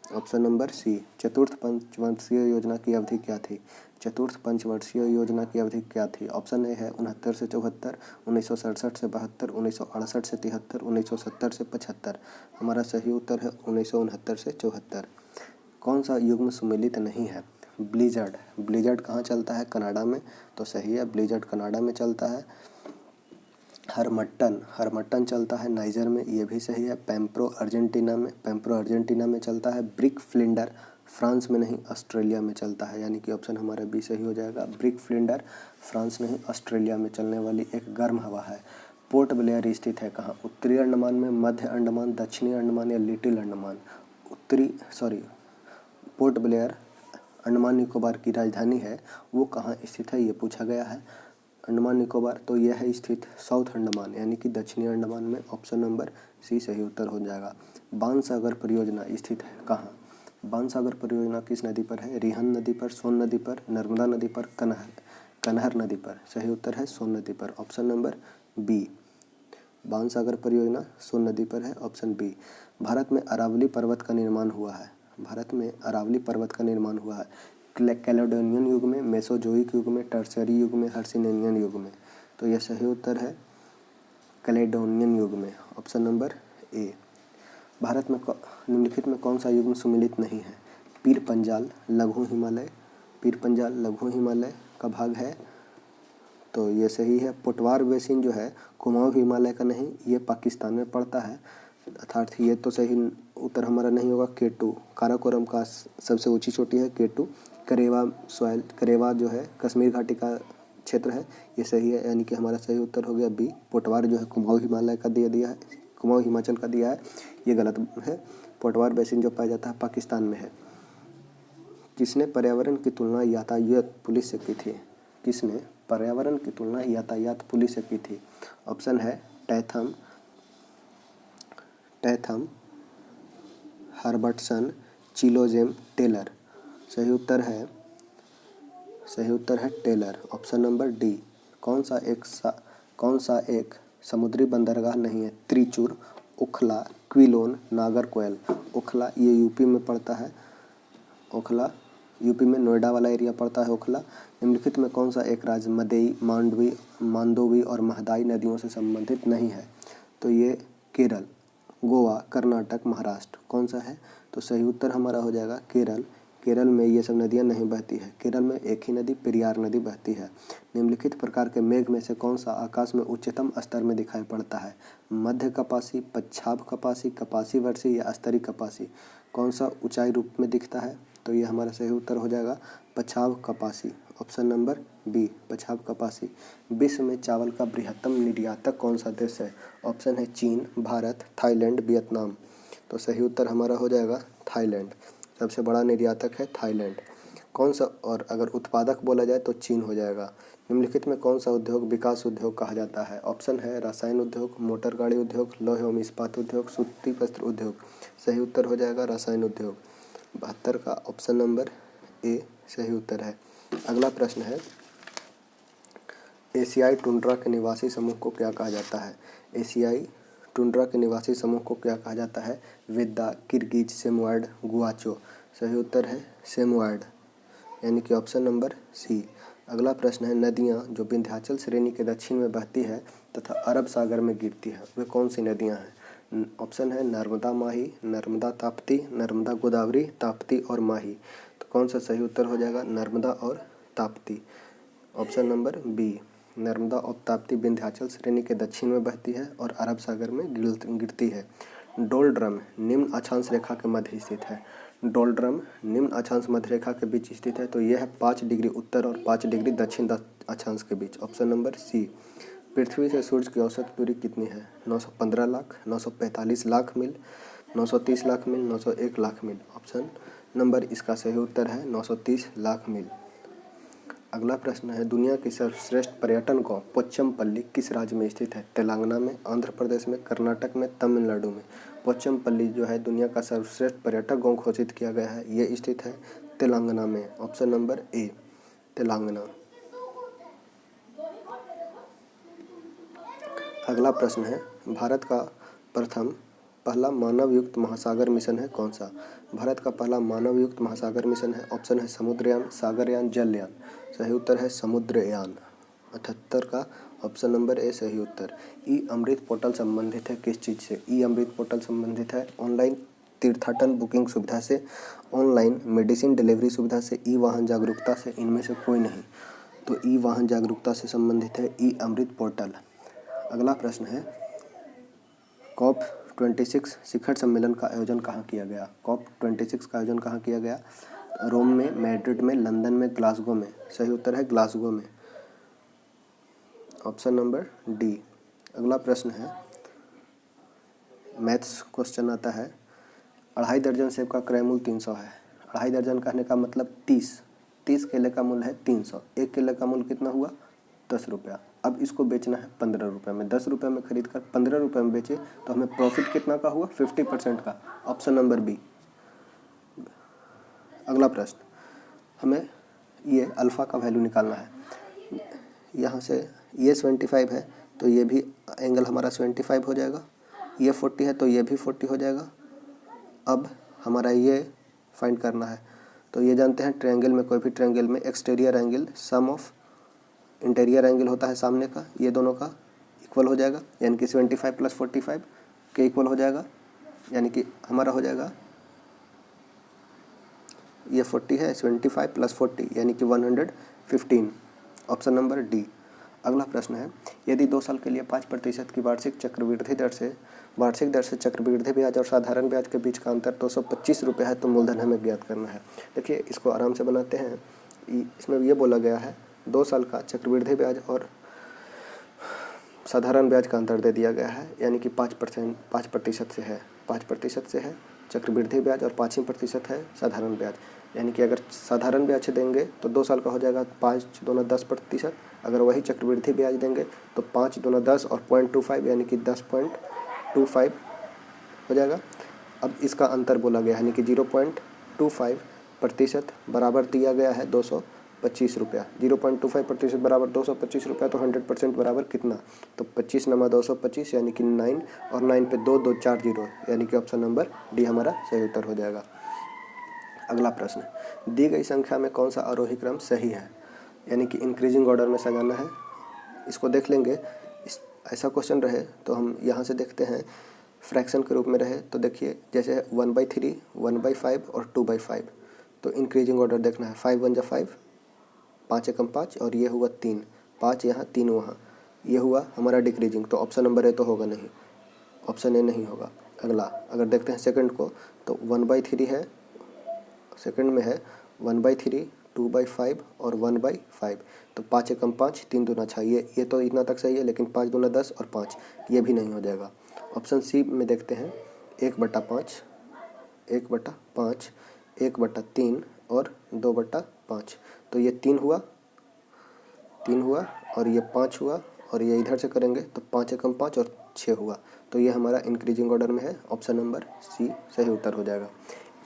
Option number C. चतुर्थ पंचवर्षीय योजना की अवधि क्या थी? चतुर्थ पंचवर्षीय योजना की अवधि क्या थी? ऑप्शन ए है 69 से 74, 1967 से 72, 1968 से 73, 1970 से 75। हमारा सही उत्तर है 1969 से 74। कौन सा युग्म सुमेलित नहीं है? ब्लिजर्ड कहाँ चलता है? कनाडा में, तो सही है, ब्लिजर्ड कनाडा में चलता है। हरमट्टन चलता है नाइजर में, ये भी सही है। पैम्प्रो अर्जेंटीना में चलता है। ब्रिक फ्लिंडर फ्रांस में नहीं, ऑस्ट्रेलिया में चलता है, यानी कि ऑप्शन हमारा बी सही हो जाएगा। ब्रिक फ्लिंडर फ्रांस नहीं, ऑस्ट्रेलिया में चलने वाली एक गर्म हवा है। पोर्ट ब्लेयर स्थित है कहाँ? उत्तरी अंडमान में, मध्य अंडमान, दक्षिणी अंडमान या little Andaman? Port Blair Andaman Nicobar की राजधानी है, वो कहाँ स्थित है ये पूछा गया है। अंडमान निकोबार, तो यह है स्थित साउथ अंडमान यानी कि दक्षिणी अंडमान में। ऑप्शन नंबर सी सही उत्तर हो जाएगा। बाणसागर परियोजना स्थित है कहाँ? बाणसागर परियोजना किस नदी पर है? रिहन नदी पर, सोन नदी पर, नर्मदा नदी पर, कनहर नदी पर? सही उत्तर है सोन नदी पर। ऑप्शन नंबर बी, बाणसागर परियोजना सोन नदी पर है। Option B. भारत में अरावली पर्वत का निर्माण हुआ है। कैलेडोनियन युग में, मेसोजोइक युग में, टर्शियरी युग में, हर्सिनियन युग में? तो यह सही उत्तर है कैलेडोनियन युग में। ऑप्शन नंबर ए। भारत में निम्नलिखित में कौन सा युग्म सुमेलित नहीं है? पीर पंजाल लघु हिमालय का भाग है, तो ये सही है। पोटवार बेसिन जो है कुमाऊं हिमालय का नहीं, ये पाकिस्तान में पड़ता है, अर्थात ये तो सही उत्तर हमारा नहीं होगा। K2 काराकोरम का सबसे ऊंची चोटी है K2। करेवा जो है कश्मीर घाटी का क्षेत्र है, ये सही है, यानी कि हमारा सही उत्तर हो गया बी। पोटवार जो है कुमाऊं हिमालय का दिया है, कुमाऊं हिमाचल का दिया है, ये गलत है। पोटवार बेसिन जो पाया जाता है पाकिस्तान में है। किसने पर्यावरण की तुलना यातायात पुलिस से की थी? ऑप्शन है टैथम, हर्बर्टसन, चिलोजेम, टेलर? सही उत्तर है टेलर। Option number D. कौन सा एक समुद्री बंदरगाह नहीं है? त्रिचूर, ओखला, क्विलोन, नागरकोइल? ओखला ये यूपी में पड़ता है, यूपी में नोएडा वाला एरिया पड़ता है ओखला। निम्नलिखित में कौन सा एक राज्य मदई, मांडोवी और महदाई नदियों से संबंधित नहीं है? तो ये केरल, गोवा, कर्नाटक, महाराष्ट्र? कौन सा है? तो सही उत्तर हमारा हो जाएगा केरल में ये सब नदियां नहीं बहती है। केरल में एक ही नदी पेरियार नदी बहती है। निम्नलिखित प्रकार के मेघ में से कौन सा आकाश में उच्चतम स्तर में दिखाई पड़ता है? मध्य कपासी, पच्छाद कपासी, कपासी वर्षी या स्तरी कपासी? कौन सा ऊंचाई रूप में दिखता है? तो ये हमारा सही उत्तर हो जाएगा पच्छाद कपासी। ऑप्शन नंबर बी, पच्छाद कपासी। विश्व में चावल का बृहत्तम निर्यातक कौन सा देश है? ऑप्शन है चीन, भारत, थाईलैंड, वियतनाम? तो सही उत्तर हमारा हो जाएगा थाईलैंड। सबसे बड़ा निर्यातक है थाईलैंड। कौन सा, और अगर उत्पादक बोला जाए तो चीन हो जाएगा। निम्नलिखित में कौन सा उद्योग विकास उद्योग कहा जाता है? ऑप्शन है रसायन उद्योग, मोटर गाड़ी उद्योग, लौह एवं इस्पात उद्योग, सूती वस्त्र उद्योग? सही उत्तर हो जाएगा रसायन उद्योग। 72 का ऑप्शन नंबर ए सही उत्तर है। अगला प्रश्न है, एशियाई टुंड्रा के निवासी समूह को क्या कहा जाता है? एशियाई टुंड्रा के निवासी समूह को क्या कहा जाता है? वेद्दा, किर्गिज, सेमोयड, गुआचो? सही उत्तर है सेमोयड, यानी कि ऑप्शन नंबर सी। अगला प्रश्न है, नदियाँ जो विंध्याचल श्रेणी के दक्षिण में बहती है तथा अरब सागर में गिरती है, वे कौन सी नदियाँ हैं? ऑप्शन है नर्मदा माही, नर्मदा ताप्ती, नर्मदा गोदावरी, ताप्ती और माही? तो कौन सा सही उत्तर हो जाएगा? नर्मदा और Tapti. Option number B, Narmada और ताप्ती विंध्याचल श्रेणी के दक्षिण में बहती है और अरब सागर में गिरती है। डोलड्रम निम्न अक्षांश रेखा के मध्य स्थित है। डोलड्रम निम्न अक्षांश मध्यरेखा के बीच स्थित है, तो यह है 5 डिग्री उत्तर और 5 डिग्री दक्षिण अक्षांश के बीच। ऑप्शन नंबर सी। पृथ्वी से सूर्य की औसत दूरी कितनी है? 915 लाख, 945 लाख मील, 930 लाख मील, 901 लाख मील। ऑप्शन नंबर इसका सही उत्तर है 930 लाख मील। अगला प्रश्न है, दुनिया की सर्वश्रेष्ठ पर्यटन गाँव पोचमपल्ली किस राज्य में स्थित है? तेलंगाना में, आंध्र प्रदेश में, कर्नाटक में, तमिलनाडु में। पोचमपल्ली जो है दुनिया का सर्वश्रेष्ठ पर्यटक गाँव घोषित किया गया है, ये स्थित है तेलंगाना में। ऑप्शन नंबर ए, तेलंगाना। अगला प्रश्न है, भारत का पहला मानव युक्त महासागर मिशन है कौन सा? भारत का पहला मानव युक्त महासागर मिशन है। ऑप्शन है समुद्रयान, सागरयान, जलयान। सही उत्तर है समुद्रयान। 78 का ऑप्शन नंबर ए सही उत्तर। ई अमृत पोर्टल संबंधित है किस चीज़ से? ई अमृत पोर्टल संबंधित है ऑनलाइन तीर्थाटन बुकिंग सुविधा से, ऑनलाइन मेडिसिन डिलीवरी सुविधा से, ई वाहन जागरूकता से, इनमें से कोई नहीं। तो ई वाहन जागरूकता से संबंधित है ई अमृत पोर्टल। अगला प्रश्न है, COP26 शिखर सम्मेलन का आयोजन कहाँ किया गया? COP26 का आयोजन कहाँ किया गया? रोम में, मैड्रिड में, लंदन में, ग्लासगो में। सही उत्तर है ग्लासगो में। Option number D. अगला प्रश्न है, मैथ्स क्वेश्चन आता है, 2.5 दर्जन सेब का क्रय मूल्य 300 है। 2.5 दर्जन कहने का मतलब 30 केले का मूल्य है 300। 1 केले का मूल्य कितना हुआ? 10 रुपया। अब इसको बेचना है 15 रुपये में। 10 रुपये में खरीद कर 15 रुपये में बेचे तो हमें प्रॉफिट कितना का हुआ? 50% का। Option number B. अगला प्रश्न, हमें ये अल्फ़ा का वैल्यू निकालना है। यहाँ से ये 75 है तो ये भी एंगल हमारा 75 हो जाएगा। ये 40 है तो ये भी 40 हो जाएगा। अब हमारा ये फाइंड करना है, तो ये जानते हैं ट्रायंगल में, कोई भी ट्रायंगल में exterior angle sum of interior angle होता है सामने का, ये दोनों का इक्वल हो जाएगा, यानी कि 75 + 45 के इक्वल हो जाएगा, यानी कि हमारा हो जाएगा ये 40 है, 75 + 40 यानी कि 115। Option number D. अगला प्रश्न है, यदि 2 साल के लिए 5% की वार्षिक दर से चक्रवृद्धि ब्याज और साधारण ब्याज के बीच का अंतर 225 रुपये है तो मूलधन हमें ज्ञात करना है। देखिए इसको आराम से बनाते हैं। इसमें ये बोला गया है 2 साल का चक्रवृद्धि ब्याज और साधारण ब्याज का अंतर दे दिया गया है, यानी कि 5% से है। 5% से है चक्रवृद्धि ब्याज और 5% है साधारण ब्याज, यानी कि अगर साधारण ब्याज देंगे तो 2 साल का हो जाएगा 5 दूना 10%। अगर वही चक्रवृद्धि ब्याज देंगे तो 5 दूना 10 और 0.25 यानी कि 10.25 हो जाएगा। अब इसका अंतर बोला गया है, यानी कि 0.25% बराबर दिया गया है 225 रुपया। 0.25% बराबर 225 रुपया, तो 100% बराबर कितना? तो 25 × 225 यानी कि 9 और 9 पे 2 2 4 0, यानी कि ऑप्शन नंबर डी हमारा सही उत्तर हो जाएगा। अगला प्रश्न, दी गई संख्या में कौन सा आरोही क्रम सही है? यानी कि इंक्रीजिंग ऑर्डर में सजाना है। इसको देख लेंगे। ऐसा क्वेश्चन रहे तो हम यहाँ से देखते हैं, फ्रैक्शन के रूप में रहे तो देखिए जैसे 1/3, 1/5 और 2/5, तो इंक्रीजिंग ऑर्डर देखना है। 5 × 1 = 5, 5 × 5 और ये हुआ 3, 5 यहाँ 3 वहाँ, ये हुआ हमारा डिक्रीजिंग, तो ऑप्शन नंबर ए तो होगा नहीं, ऑप्शन ए नहीं होगा। अगला अगर देखते हैं सेकंड को, तो 1/3 है, सेकंड में है 1/3, 2/5 और 1/5, तो 5 × 5 3 दूना 6, ये तो इतना तक सही है, लेकिन 5 दूना 10 और 5 ये भी नहीं हो जाएगा। ऑप्शन सी में देखते हैं 1/5, 1/5, 1/3 और 2/5, तो ये 3 हुआ और ये 5 हुआ, और ये इधर से करेंगे तो 5 × 5 और 6 हुआ, तो ये हमारा इंक्रीजिंग ऑर्डर में है। ऑप्शन नंबर सी सही उत्तर हो जाएगा।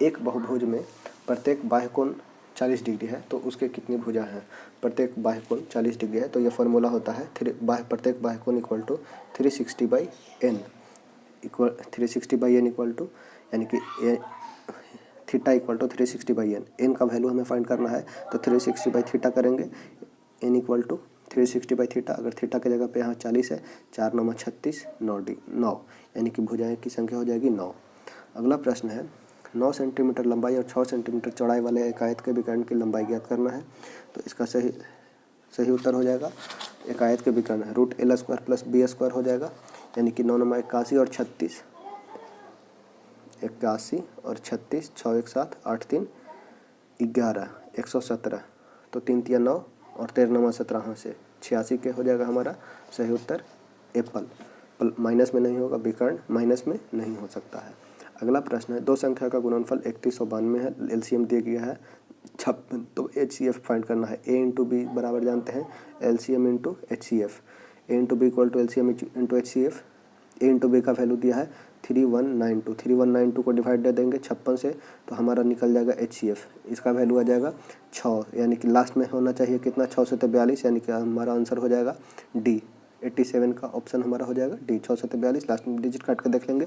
एक बहुभुज में प्रत्येक बाह्य कोण 40 डिग्री है तो उसके कितनी भुजा हैं? प्रत्येक बाह्य कोण 40 डिग्री है तो ये फार्मूला होता है प्रत्येक बाह्य कोण = 360/n, 360/n = यानी कि थीटा = 360/n। n का वैल्यू हमें फाइंड करना है तो 360/थीटा करेंगे, n = 360/थीटा। अगर थीटा की जगह पे यहाँ 40 है, 4 × 9 = 36, 9, यानी कि भुजाएं की संख्या हो जाएगी 9। अगला प्रश्न है, 9 सेंटीमीटर लंबाई और 6 सेंटीमीटर चौड़ाई वाले एक आयत के विकर्ण की लंबाई ज्ञात करना है, तो इसका सही उत्तर हो जाएगा एक आयत के विकर्ण है √L² + B² हो जाएगा, यानी कि 9 × 9 = 81 और 36 81 और 36, 6 1 7, 8 3 11, 117। तो 3 3 9 और 13 9 17 से 86 के हो जाएगा हमारा सही उत्तर एप्पल। माइनस में नहीं होगा, विकर्ण माइनस में नहीं हो सकता है। अगला प्रश्न है, दो संख्या का गुणनफल 3192 है, एलसीएम दिया गया है 56, तो HCF फाइंड करना है। A इंटू बी बराबर जानते हैं LCM into HCF। A into B equal to LCM into HCF। A into B का वैल्यू दिया है 3192, 3192 को डिवाइड दे देंगे 56 से तो हमारा निकल जाएगा HCF। इसका वैल्यू आ जाएगा 6, यानी कि लास्ट में होना चाहिए कितना, 6 से 42, यानी कि हमारा आंसर हो जाएगा डी। 87 का ऑप्शन हमारा हो जाएगा डी, 6 से 42, लास्ट में डिजिट काट कर देख लेंगे।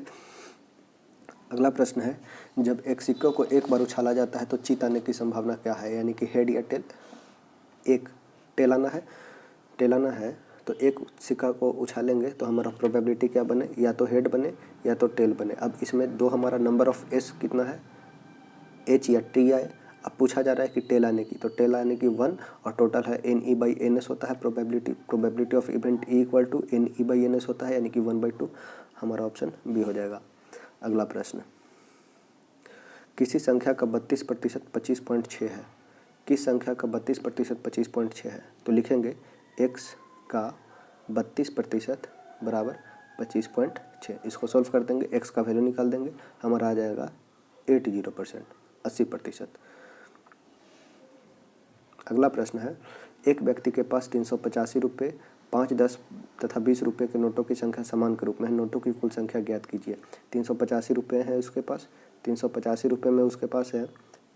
अगला प्रश्न है, जब एक सिक्के को एक बार उछाला जाता है तो चित आने की संभावना क्या है, यानी कि हेड या टेल। एक टेल आना है तो एक सिक्का को उछालेंगे तो हमारा प्रोबेबिलिटी क्या बने, या तो हेड बने या तो टेल बने। अब इसमें दो हमारा नंबर ऑफ एस कितना है, एच या टी आए। अब पूछा जा रहा है कि टेल आने की, तो टेल आने की 1 और टोटल है NE/NS होता है probability of event E equal to NE/NS होता है, यानी कि 1/2। हमारा ऑप्शन बी हो जाएगा। अगला प्रश्न, किसी संख्या का 32% 25.6 है। किस संख्या का 32% 25.6 है, तो लिखेंगे x का 32% बराबर 25.6। इसको सॉल्व कर देंगे, x का वैल्यू निकाल देंगे, हमारा आ जाएगा 80%, 80%। अगला प्रश्न है, एक व्यक्ति के पास 385 रुपये, 5, 10 तथा 20 रुपये के नोटों की संख्या समान के रूप में है। नोटों की कुल संख्या ज्ञात कीजिए। 385 रुपये है उसके पास, 385 रुपये में उसके पास है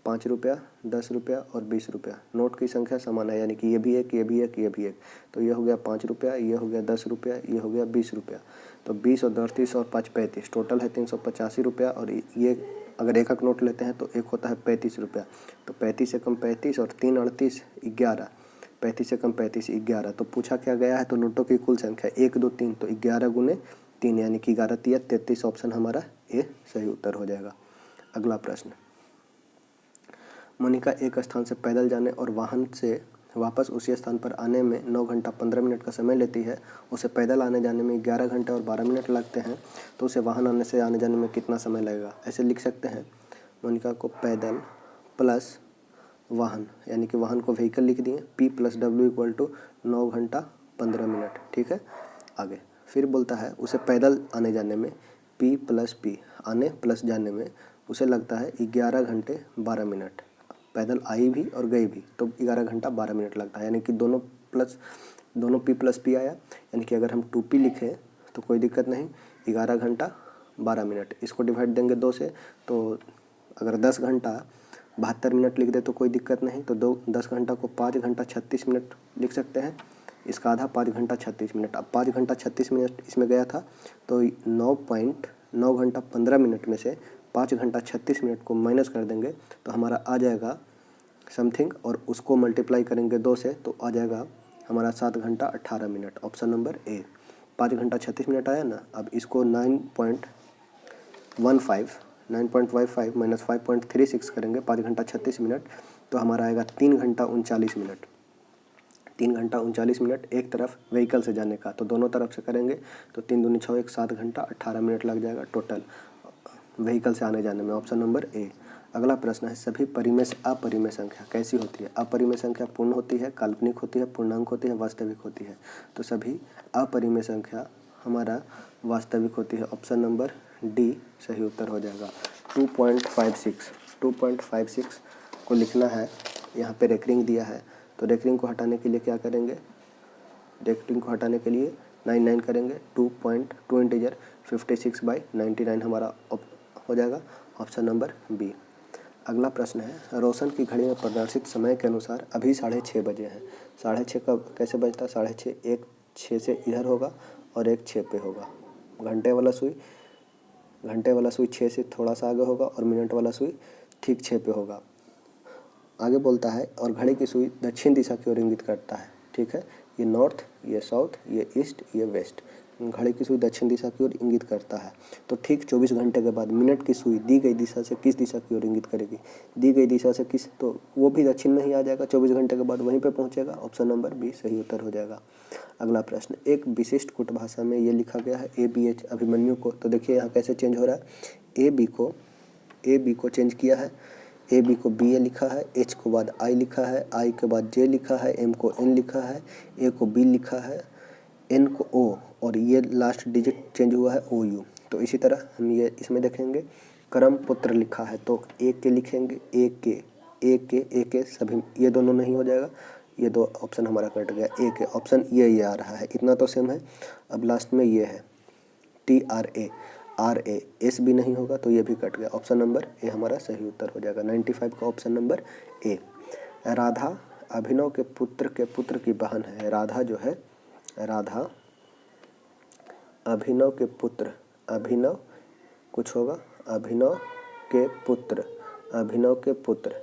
5 रुपया, 10 रुपया और 20 रुपया। नोट की संख्या समान है, यानी कि ये भी एक, ये भी एक, ये भी एक। तो ये हो गया 5 रुपया, ये हो गया 10 रुपया, ये हो गया 20 रुपया। तो 20 और 30 और 5 35, टोटल है 385 रुपया। और ये अगर एक नोट लेते हैं तो एक होता है 35 रुपया। तो 35 से कम 35 और 3 38 11, 35 से कम 35 11। तो पूछा क्या गया है, तो नोटों की कुल संख्या 1 2 3, तो 11 गुने 3, यानी कि 11 3 33। ऑप्शन हमारा ए सही उत्तर हो जाएगा। अगला प्रश्न, मोनिका एक स्थान से पैदल जाने और वाहन से वापस उसी स्थान पर आने में 9 घंटा 15 मिनट का समय लेती है। उसे पैदल आने जाने में 11 घंटे और 12 मिनट लगते हैं, तो उसे वाहन आने से आने जाने में कितना समय लगेगा। ऐसे लिख सकते हैं, मोनिका को पैदल प्लस वाहन, यानी कि वाहन को व्हीकल लिख दिए, P + W इक्वल टू 9 घंटा 15 मिनट। ठीक है, आगे फिर बोलता है उसे पैदल आने जाने में P + P, आने प्लस जाने में उसे लगता है 11 घंटे 12 मिनट। पैदल आई भी और गई भी, तो 11 घंटा 12 मिनट लगता है, यानी कि दोनों P + P आया। यानी कि अगर हम 2P लिखें तो कोई दिक्कत नहीं, 11 घंटा 12 मिनट। इसको डिवाइड देंगे 2 से, तो अगर 10 घंटा 72 मिनट लिख दे तो कोई दिक्कत नहीं। तो 10 घंटा को 5 घंटा 36 मिनट लिख सकते हैं, इसका आधा 5 घंटा 36 मिनट। अब 5 घंटा 36 मिनट इसमें गया था, तो 9 घंटा 15 मिनट में से 5 घंटा 36 मिनट को माइनस कर देंगे तो हमारा आ जाएगा समथिंग, और उसको मल्टीप्लाई करेंगे 2 से तो आ जाएगा हमारा 7 घंटा 18 मिनट। ऑप्शन नंबर ए, 5 घंटा 36 मिनट आया ना। अब इसको 9.55 माइनस 5.36 करेंगे, 5 घंटा 36 मिनट, तो हमारा आएगा 3 घंटा 39 मिनट। 3 घंटा 39 मिनट एक तरफ व्हीकल से जाने का, तो दोनों तरफ से करेंगे तो 3 दूनी 6 1 7 घंटा 18 मिनट लग जाएगा टोटल व्हीकल से आने जाने में। ऑप्शन नंबर ए। अगला प्रश्न है, सभी परिमेय से अपरिमेय संख्या कैसी होती है। अपरिमेय संख्या पूर्ण होती है, काल्पनिक होती है, पूर्णांक होती है, वास्तविक होती है। तो सभी अपरिमेय संख्या हमारा वास्तविक होती है। ऑप्शन नंबर डी सही उत्तर हो जाएगा। 2.56 को लिखना है, यहाँ पे रेकरिंग दिया है, तो रेकरिंग को हटाने के लिए क्या करेंगे, रेकरिंग को हटाने के लिए 99 करेंगे, 2 इंटीजर 56/99 हमारा हो जाएगा। Option number B. अगला प्रश्न है, रोशन की घड़ी में प्रदर्शित समय के अनुसार अभी 6:30 बजे हैं। 6:30 कब कैसे बजता, 6:30 एक 6 से इधर होगा और एक 6 पे होगा। घंटे वाला सुई 6 से थोड़ा सा आगे होगा और मिनट वाला सुई ठीक 6 पे होगा। आगे बोलता है, और घड़ी की सुई दक्षिण दिशा की ओर इंगित करता है। ठीक है, ये नॉर्थ, ये साउथ, ये ईस्ट, ये वेस्ट। घड़ी की सुई दक्षिण दिशा की ओर इंगित करता है। तो ठीक 24 घंटे के बाद मिनट की सुई दी गई दिशा से किस दिशा की ओर इंगित करेगी? दी गई दिशा से किस, तो वो भी दक्षिण में ही आ जाएगा, 24 घंटे के बाद वहीं पे पहुंचेगा। ऑप्शन नंबर बी सही उत्तर हो जाएगा। अगला प्रश्न, एक विशिष्ट कुट भाषा में ये लिखा गया है ABH अभिमन्यु को। तो देखिए यहाँ कैसे चेंज हो रहा है, ए बी को चेंज किया है, ए बी को बी ए लिखा है, एच को बाद आई लिखा है, आई के बाद जे लिखा है, एम को एन लिखा है, ए को बी लिखा है, एन को ओ, और ये लास्ट डिजिट चेंज हुआ है OU। तो इसी तरह हम ये इसमें देखेंगे करम पुत्र लिखा है तो ए के लिखेंगे, ए के सभी, ये दोनों नहीं हो जाएगा, ये दो ऑप्शन हमारा कट गया। ए के ऑप्शन ये आ रहा है, इतना तो सेम है। अब लास्ट में ये है TRA एस भी नहीं होगा तो ये भी कट गया। ऑप्शन नंबर ए हमारा सही उत्तर हो जाएगा। 95 का ऑप्शन नंबर ए। राधा अभिनव के पुत्र की बहन है। राधा जो है, राधा अभिनव के पुत्र, अभिनव कुछ होगा, अभिनव के पुत्र,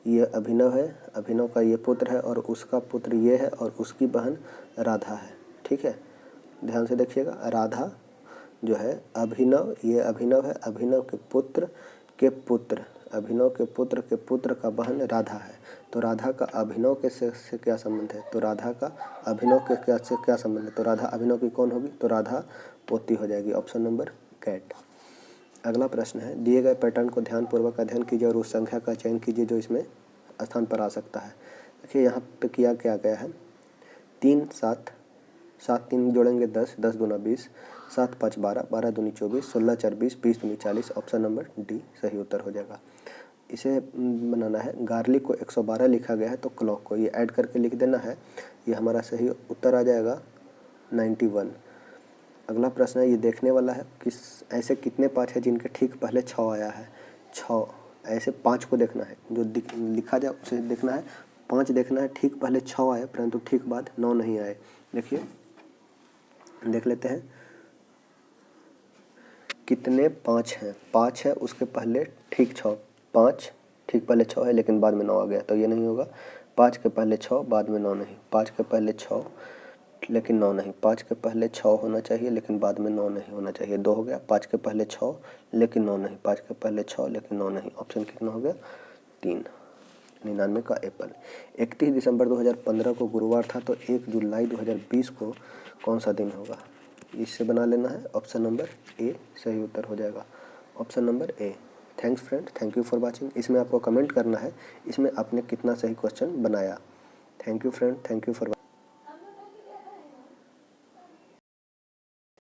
ये अभिनव है, अभिनव का ये पुत्र है और उसका पुत्र ये है और उसकी बहन राधा है। ठीक है, ध्यान से देखिएगा, राधा जो है अभिनव, ये अभिनव है, अभिनव के पुत्र, अभिनव के पुत्र का बहन राधा है। तो राधा का अभिनव के से क्या संबंध है? तो राधा का अभिनव के क्या संबंध है? तो राधा अभिनव की कौन होगी? तो राधा पोती हो जाएगी। ऑप्शन नंबर कैट। अगला प्रश्न है, दिए गए पैटर्न को ध्यानपूर्वक अध्ययन कीजिए और उस संख्या का चयन कीजिए जो इसमें स्थान पर आ सकता है। देखिए यहाँ पे किया क्या गया है, 3 7 7 3 जोड़ेंगे 10, 10 दूना 20, 7 5 12, 12 दूनी 24, 16 4 20, 20 दूनी 40। ऑप्शन नंबर डी सही उत्तर हो जाएगा। इसे बनाना है, गार्लिक को 112 लिखा गया है तो क्लॉक को ये ऐड करके लिख देना है, ये हमारा सही उत्तर आ जाएगा 91। अगला प्रश्न है, ये देखने वाला है कि ऐसे कितने 5 है जिनके ठीक पहले 6 आया है। 6 ऐसे 5 को देखना है, जो लिखा जाए उसे देखना है, 5 देखना है, ठीक पहले 6 आए परंतु ठीक बाद 9 नहीं आए। देखिए देख लेते हैं कितने 5 हैं। 5 है उसके पहले ठीक 6, 5 ठीक पहले 6 है लेकिन बाद में 9 आ गया तो ये नहीं होगा। 5 के पहले 6 बाद में 9 नहीं, 5 के पहले 6 लेकिन 9 नहीं, 5 के पहले 6 होना चाहिए लेकिन बाद में 9 नहीं होना चाहिए, 2 हो गया। 5 के पहले 6 लेकिन 9 नहीं, 5 के पहले 6 लेकिन 9 नहीं। ऑप्शन कितना हो गया? 3। 99 का एप्पल। 31 दिसंबर 2015 को गुरुवार था तो 1 जुलाई 2020 को कौन सा दिन होगा? इससे बना लेना है। ऑप्शन नंबर ए सही उत्तर हो जाएगा। Option number A. Thanks friend, thank you for watching. इसमें आपको कमेंट करना है इसमें आपने कितना सही क्वेश्चन बनाया। Thank you friend, thank you for